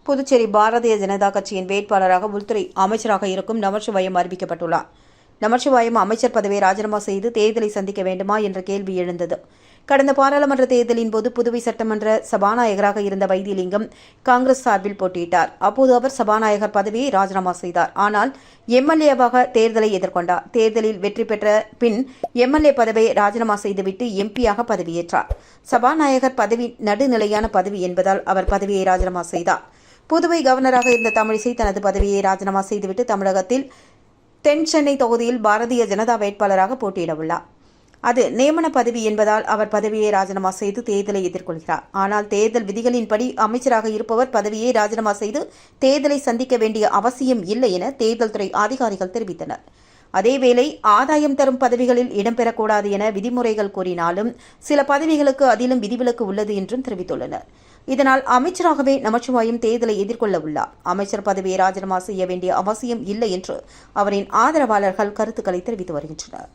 புதுச்சேரி பாரதிய ஜனதா கட்சியின் வேட்பாளராக உள்துறை அமைச்சராக இருக்கும் நமச்சிவாயம் அறிவிக்கப்பட்டுள்ளார். நமச்சிவாயம் அமைச்சர் பதவியை ராஜினாமா செய்து தேர்தலை சந்திக்க வேண்டுமா என்ற கேள்வி எழுந்தது. கடந்த பாராளுமன்ற தேர்தலின் போது புதுவை சட்டமன்ற சபாநாயகராக இருந்த வைத்தியலிங்கம் காங்கிரஸ் சார்பில் போட்டியிட்டார். அப்போது அவர் சபாநாயகர் பதவியை ராஜினாமா செய்தார். ஆனால் எம்எல்ஏவாக தேர்தலை எதிர்கொண்டார். தேர்தலில் வெற்றி பெற்ற பின் எம்எல்ஏ பதவியை ராஜினாமா செய்துவிட்டு எம்பியாக பதவியேற்றார். சபாநாயகர் பதவி நடுநிலையான பதவி என்பதால் அவர் பதவியை ராஜினாமா செய்தார். புதுவை கவர்னராக இருந்த தமிழிசை தனது பதவியை ராஜினாமா செய்துவிட்டு தமிழகத்தில் தென் சென்னை தொகுதியில் பாரதிய ஜனதா வேட்பாளராக போட்டியிட உள்ளார். அது நியமன பதவி என்பதால் அவர் பதவியை ராஜினாமா செய்து தேர்தலை எதிர்கொள்கிறார். ஆனால் தேர்தல் விதிகளின்படி அமைச்சராக இருப்பவர் பதவியை ராஜினாமா செய்து தேர்தலை சந்திக்க வேண்டிய அவசியம் இல்லை என தேர்தல் துறை அதிகாரிகள் தெரிவித்தனர். அதேவேளை ஆதாயம் தரும் பதவிகளில் இடம்பெறக்கூடாது என விதிமுறைகள் கூறினாலும் சில பதவிகளுக்கு அதிலும் விதிவிலக்கு உள்ளது என்றும் தெரிவித்துள்ளனர். இதனால் அமைச்சராகவே நமச்சிவாயம் தேர்தலை எதிர்கொள்ள உள்ளார். அமைச்சர் பதவியை ராஜினாமா செய்ய வேண்டிய அவசியம் இல்லை என்று அவரின் ஆதரவாளர்கள் கருத்துக்களை தெரிவித்து வருகின்றனர்.